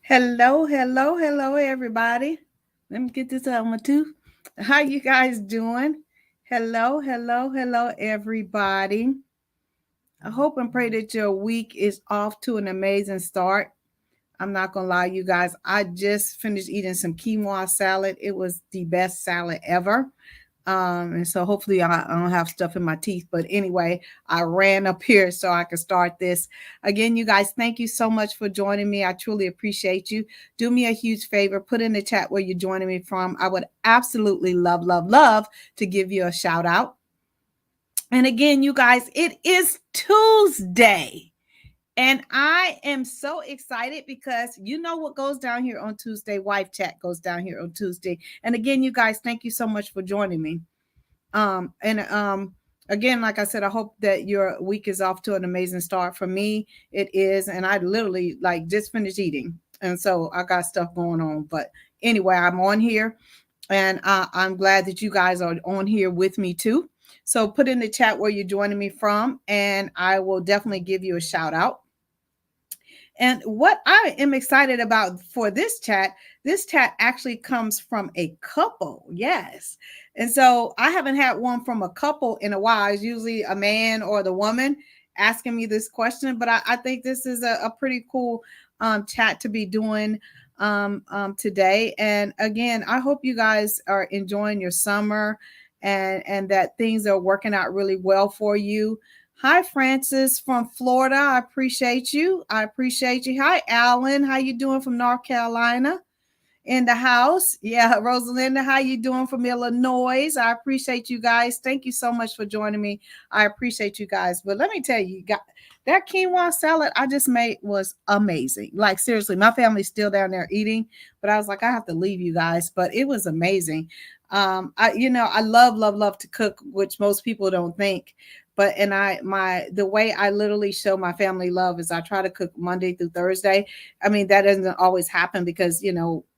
Hello, everybody. Let me get this out of my tooth. How you guys doing? Hello, everybody. I hope and pray that your week is off to an amazing start. I'm not gonna lie, you guys. I just finished eating some quinoa salad. It was the best salad ever. And so hopefully I don't have stuff in my teeth. But anyway, I ran up here so I could start this. Again, you guys, thank you so much for joining me. I truly appreciate you. Do me a huge favor, put in the chat where you're joining me from. I would absolutely love to give you a shout out. And again, you guys, it is Tuesday. And I am so excited because you know what goes down here on Tuesday. Wife Chat goes down here on Tuesday. And again, you guys, thank you so much for joining me. And again, like I said, I hope that your week is off to an amazing start. For me, it is. And I literally like just finished eating. And so I got stuff going on. But anyway, I'm on here and I'm glad that you guys are on here with me too. So put in the chat where you're joining me from, and I will definitely give you a shout out. And what I am excited about for this chat actually comes from a couple. Yes. And so I haven't had one from a couple in a while. It's usually a man or the woman asking me this question, but I think this is a pretty cool chat to be doing today. And again, I hope you guys are enjoying your summer and that things are working out really well for you. Hi, Francis from Florida. I appreciate you. I appreciate you. Hi, Alan. How you doing from North Carolina? In the house. Yeah, Rosalinda, how you doing from Illinois? I appreciate you guys. Thank you so much for joining me. I appreciate you guys. But let me tell you, that quinoa salad I just made was amazing. Like seriously, my family's still down there eating, but I was like, I have to leave you guys. But it was amazing. I love to cook, which most people don't think. But and the way I literally show my family love is I try to cook Monday through Thursday. I mean, that doesn't always happen because,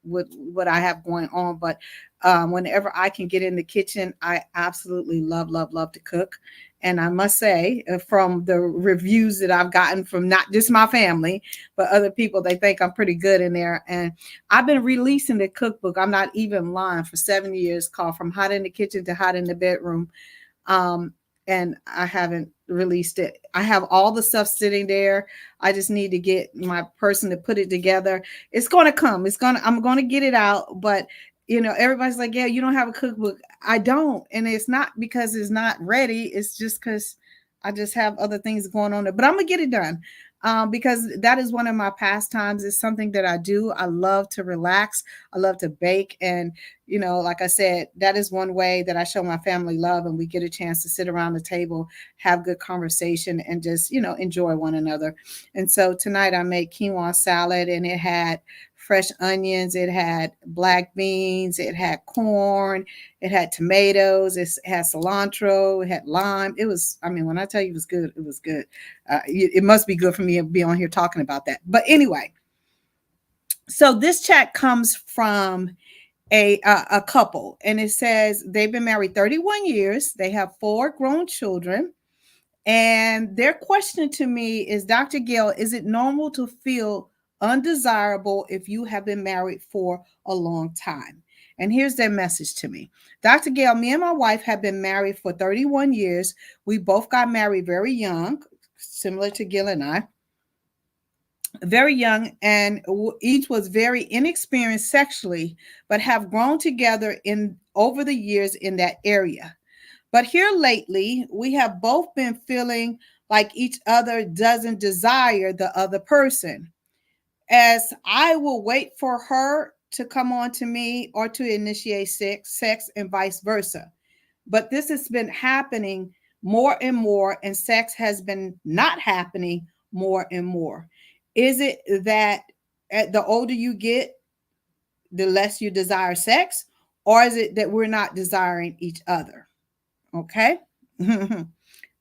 with what I have going on. But whenever I can get in the kitchen, I absolutely love to cook. And I must say, from the reviews that I've gotten from not just my family, but other people, they think I'm pretty good in there. And I've been releasing the cookbook. I'm not even lying, for 7 years, called From Hot in the Kitchen to Hot in the Bedroom. And I haven't released it. I have all the stuff sitting there. I just need to get my person to put it together. It's going to come. I'm going to get it out. But, everybody's like, yeah, you don't have a cookbook. I don't. And it's not because it's not ready. It's just because I just have other things going on there. But I'm going to get it done. Because that is one of my pastimes. It's something that I do. I love to relax. I love to bake. And, like I said, that is one way that I show my family love, and we get a chance to sit around the table, have good conversation, and just, enjoy one another. And so tonight I made quinoa salad, and it had fresh onions, it had black beans, it had corn, it had tomatoes, it had cilantro, it had lime. It was, I mean, when I tell you it was good, it was good. It must be good for me to be on here talking about that. But anyway, so this chat comes from a couple, and it says they've been married 31 years. They have 4 grown children. And their question to me is, Dr. Gail, is it normal to feel undesirable if you have been married for a long time? And here's their message to me. Dr. Gail, me and my wife have been married for 31 years. We both got married very young, similar to Gail and I. Very young, and each was very inexperienced sexually, but have grown together in over the years in that area. But here lately, we have both been feeling like each other doesn't desire the other person, as I will wait for her to come on to me or to initiate sex and vice versa. But this has been happening more and more, and sex has been not happening more and more. Is it that the older you get, the less you desire sex, or is it that we're not desiring each other? Okay.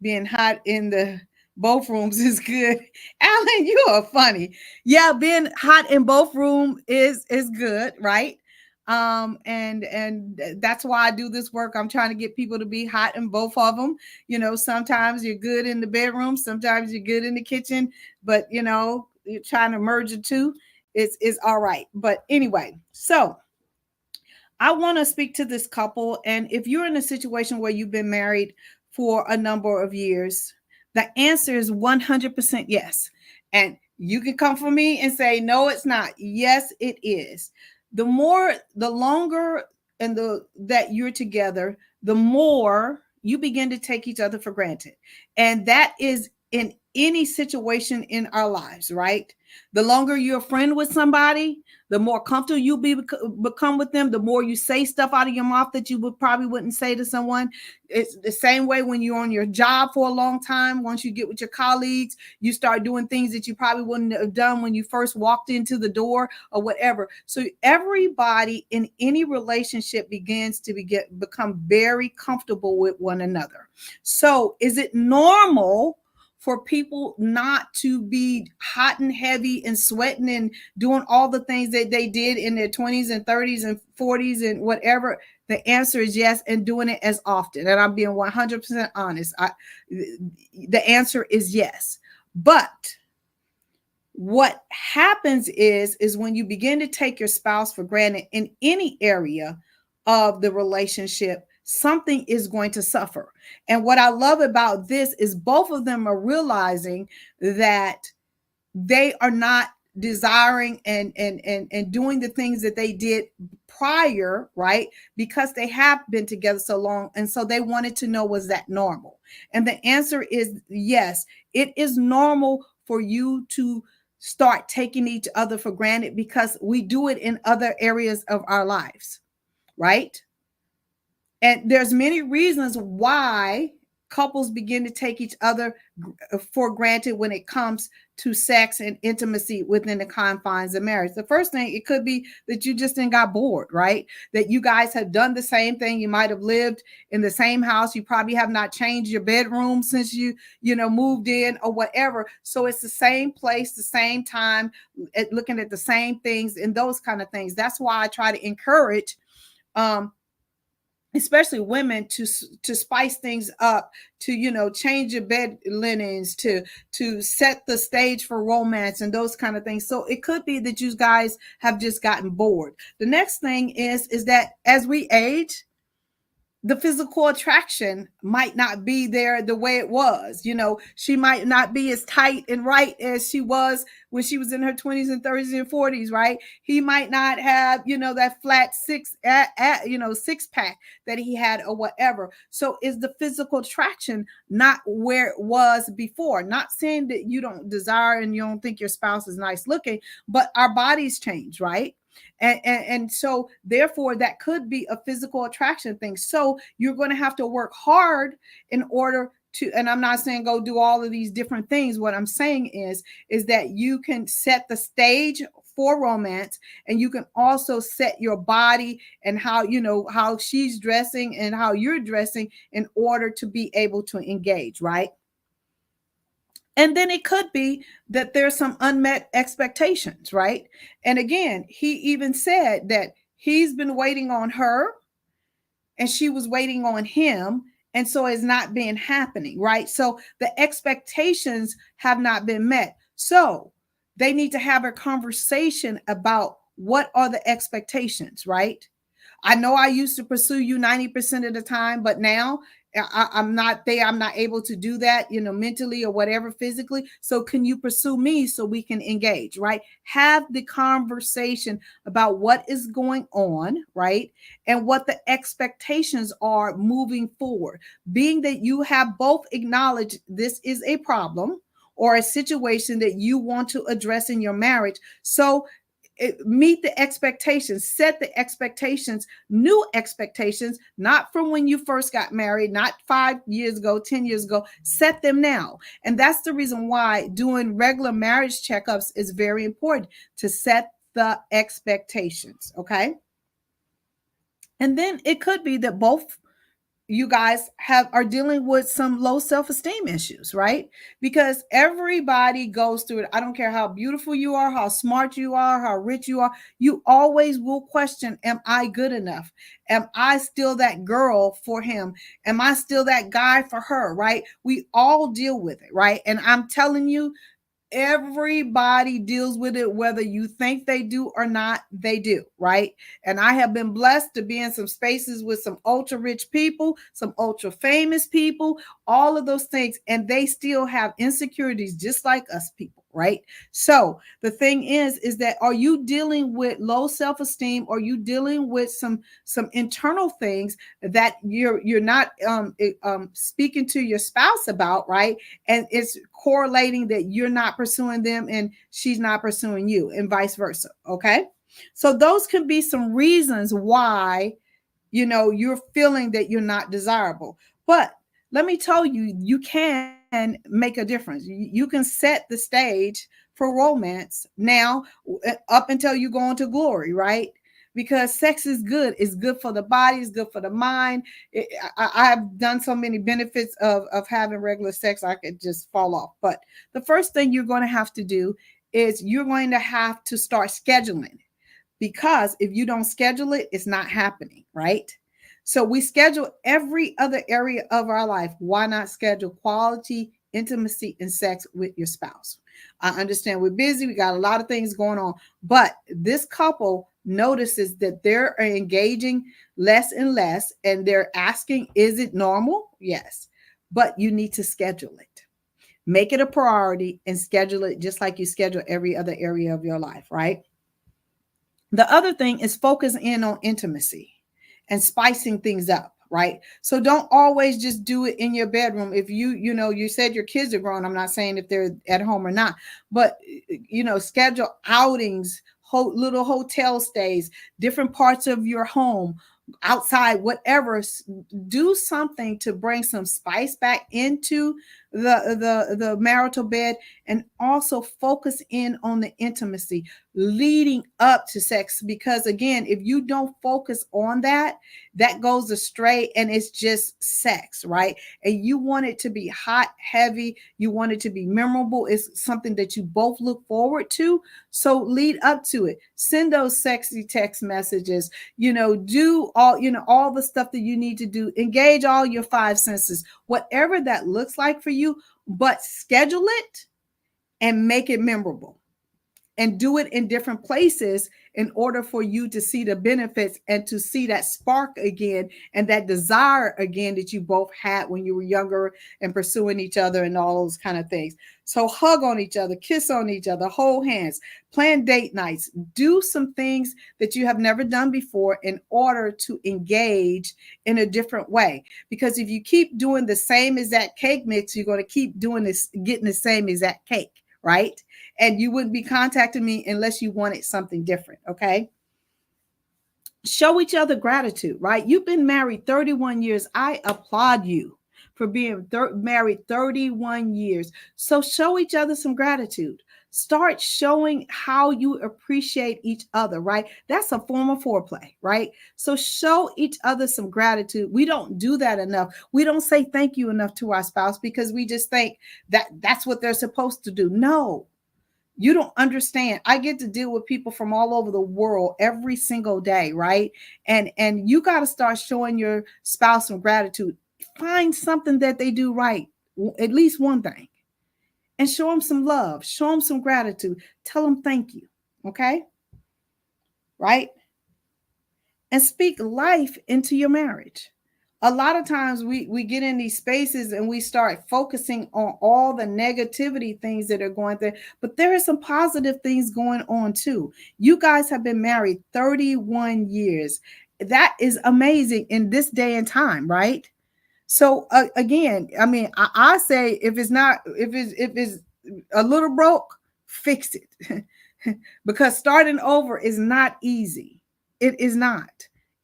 Being hot in the both rooms is good. Alan, you are funny. Yeah, being hot in both rooms is good, right? And that's why I do this work. I'm trying to get people to be hot in both of them. Sometimes you're good in the bedroom, sometimes you're good in the kitchen, but you're trying to merge the two. it's all right. But anyway, so I want to speak to this couple. And if you're in a situation where you've been married for a number of years, the answer is 100% yes. And you can come for me and say, no, it's not. Yes, it is. The longer and the that you're together, the more you begin to take each other for granted. And that is in any situation in our lives, right? The longer you're a friend with somebody, the more comfortable you become with them, the more you say stuff out of your mouth that you probably wouldn't say to someone. It's the same way when you're on your job for a long time. Once you get with your colleagues, you start doing things that you probably wouldn't have done when you first walked into the door or whatever. So everybody in any relationship begins to become very comfortable with one another. So is it normal for people not to be hot and heavy and sweating and doing all the things that they did in their 20s and 30s and 40s and whatever? The answer is yes, and doing it as often. And I'm being 100% honest. The answer is yes. But what happens is when you begin to take your spouse for granted in any area of the relationship, something is going to suffer. And what I love about this is both of them are realizing that they are not desiring and doing the things that they did prior, right? Because they have been together so long. And so they wanted to know, was that normal? And the answer is yes, it is normal for you to start taking each other for granted because we do it in other areas of our lives, right? And there's many reasons why couples begin to take each other for granted when it comes to sex and intimacy within the confines of marriage. The first thing, it could be that you just then got bored, right? That you guys have done the same thing. You might have lived in the same house. You probably have not changed your bedroom since you moved in or whatever. So it's the same place, the same time, looking at the same things and those kind of things. That's why I try to encourage especially women to spice things up, to change your bed linens, to set the stage for romance and those kind of things. So it could be that you guys have just gotten bored. The next thing is that as we age, the physical attraction might not be there the way it was. She might not be as tight and right as she was when she was in her 20s and 30s and 40s, right? He might not have, that flat six pack that he had or whatever. So is the physical attraction not where it was before? Not saying that you don't desire and you don't think your spouse is nice looking, but our bodies change, right? And so therefore that could be a physical attraction thing. So you're going to have to work hard in order to, and I'm not saying go do all of these different things. What I'm saying is that you can set the stage for romance, and you can also set your body and how she's dressing and how you're dressing in order to be able to engage, right? And then it could be that there's some unmet expectations, right? And again, he even said that he's been waiting on her and she was waiting on him. And so it's not been happening, right? So the expectations have not been met. So they need to have a conversation about what are the expectations, right? I know I used to pursue you 90% of the time, but now I'm not there. I'm not able to do that, mentally or whatever, physically. So can you pursue me so we can engage, right? Have the conversation about what is going on, right? And what the expectations are moving forward. Being that you have both acknowledged this is a problem or a situation that you want to address in your marriage. So meet the expectations, set the expectations, new expectations, not from when you first got married, not 5 years ago, 10 years ago, set them now. And that's the reason why doing regular marriage checkups is very important, to set the expectations. Okay. And then it could be that both you guys are dealing with some low self-esteem issues, right? Because everybody goes through it. I don't care how beautiful you are, how smart you are, how rich you are. You always will question, am I good enough? Am I still that girl for him? Am I still that guy for her, right? We all deal with it, right? And I'm telling you, Everybody deals with it, whether you think they do or not, they do, right? And I have been blessed to be in some spaces with some ultra rich people, some ultra famous people, all of those things, and they still have insecurities just like us people, right? So the thing is that are you dealing with low self-esteem? Or are you dealing with some internal things that you're not speaking to your spouse about, right? And it's correlating that you're not pursuing them and she's not pursuing you, and vice versa. Okay. So those can be some reasons why you're feeling that you're not desirable. But let me tell you, you can make a difference. You can set the stage for romance now, up until you go into glory, right? Because sex is good. It's good for the body. It's good for the mind. I've done so many benefits of having regular sex, I could just fall off. But the first thing you're going to have to do is you're going to have to start scheduling, because if you don't schedule it, it's not happening, right? So we schedule every other area of our life. Why not schedule quality intimacy and sex with your spouse? I understand we're busy, we got a lot of things going on, but this couple notices that they're engaging less and less, and they're asking, is it normal? Yes, but you need to schedule it. Make it a priority and schedule it just like you schedule every other area of your life, right? The other thing is focus in on intimacy and spicing things up, right? So don't always just do it in your bedroom. If you said your kids are grown, I'm not saying if they're at home or not, but schedule outings, little hotel stays, different parts of your home, outside, whatever. Do something to bring some spice back into the marital bed, and also focus in on the intimacy leading up to sex, because again, if you don't focus on that, that goes astray and it's just sex, right? And you want it to be hot, heavy, you want it to be memorable. It's something that you both look forward to. So lead up to it. Send those sexy text messages, do all the stuff that you need to do. Engage all your five senses, whatever that looks like for you, but schedule it and make it memorable, and do it in different places in order for you to see the benefits and to see that spark again and that desire again that you both had when you were younger and pursuing each other and all those kind of things. So hug on each other, kiss on each other, hold hands, plan date nights, do some things that you have never done before in order to engage in a different way. Because if you keep doing the same exact cake mix, you're going to keep doing this, getting the same exact cake, right? And you wouldn't be contacting me unless you wanted something different. Okay. Show each other gratitude, right? You've been married 31 years. I applaud you for being married 31 years. So show each other some gratitude. Start showing how you appreciate each other, right? That's a form of foreplay, right? So show each other some gratitude. We don't do that enough. We don't say thank you enough to our spouse because we just think that that's what they're supposed to do. No, you don't understand. I get to deal with people from all over the world every single day, right? And you got to start showing your spouse some gratitude. Find something that they do right, at least one thing, and show them some love, show them some gratitude, tell them thank you, okay? Right? And speak life into your marriage. A lot of times we get in these spaces and we start focusing on all the negativity things that are going there, but there are some positive things going on too. You guys have been married 31 years. That is amazing in this day and time, right? So again, I mean, I say if it's a little broke, fix it. Because starting over is not easy. It is not.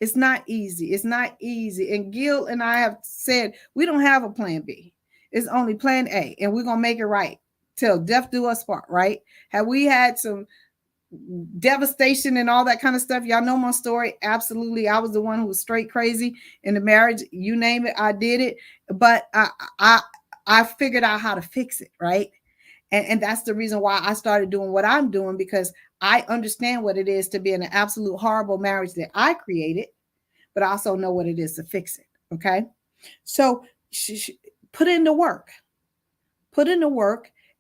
It's not easy. It's not easy. And Gail and I have said we don't have a plan B. It's only plan A, and we're gonna make it right till death do us part. Right? Have we had some devastation and all that kind of stuff? Y'all know my story. Absolutely, I was the one who was straight crazy in the marriage. You name it, I did it. But I figured out how to fix it. Right? And that's the reason why I started doing what I'm doing, because I understand what it is to be in an absolute horrible marriage that I created, but I also know what it is to fix it. Okay. So put in the work,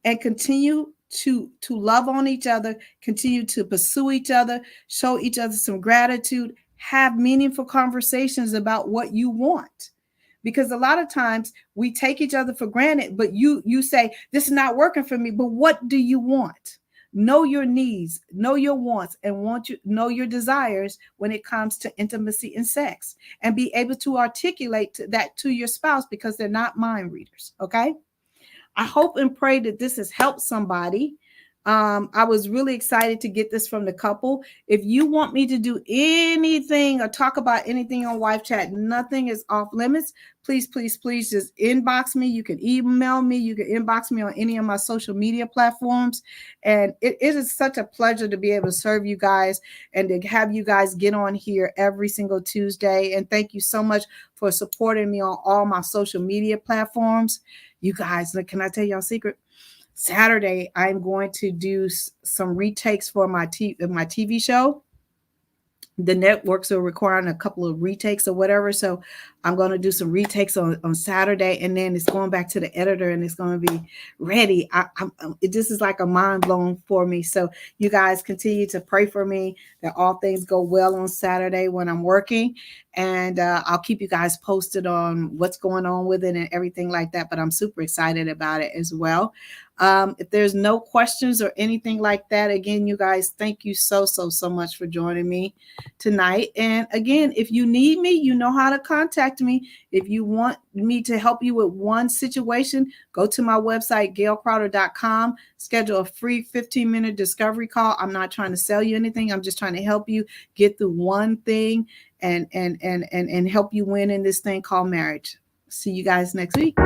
and continue to love on each other, continue to pursue each other, show each other some gratitude, have meaningful conversations about what you want. Because a lot of times we take each other for granted, but you say this is not working for me, but what do you want? Know your needs, know your wants, and know your desires when it comes to intimacy and sex, and be able to articulate that to your spouse, because they're not mind readers. Okay. I hope and pray that this has helped somebody. I was really excited to get this from the couple. If you want me to do anything or talk about anything on Wife Chat, nothing is off limits. Please, please, please just inbox me. You can email me. You can inbox me on any of my social media platforms. And it is such a pleasure to be able to serve you guys and to have you guys get on here every single Tuesday. And thank you so much for supporting me on all my social media platforms. You guys, can I tell y'all a secret? Saturday, I'm going to do some retakes for my TV show. The networks are requiring a couple of retakes or whatever. So I'm going to do some retakes on Saturday, and then it's going back to the editor and it's going to be ready. This is like a mind blown for me. So you guys continue to pray for me that all things go well on Saturday when I'm working. And I'll keep you guys posted on what's going on with it and everything like that. But I'm super excited about it as well. If there's no questions or anything like that, again, you guys, thank you so much for joining me tonight. And again, if you need me, you know how to contact me. If you want me to help you with one situation, go to my website, gailcrowder.com, schedule a free 15-minute discovery call. I'm not trying to sell you anything. I'm just trying to help you get through one thing and help you win in this thing called marriage. See you guys next week.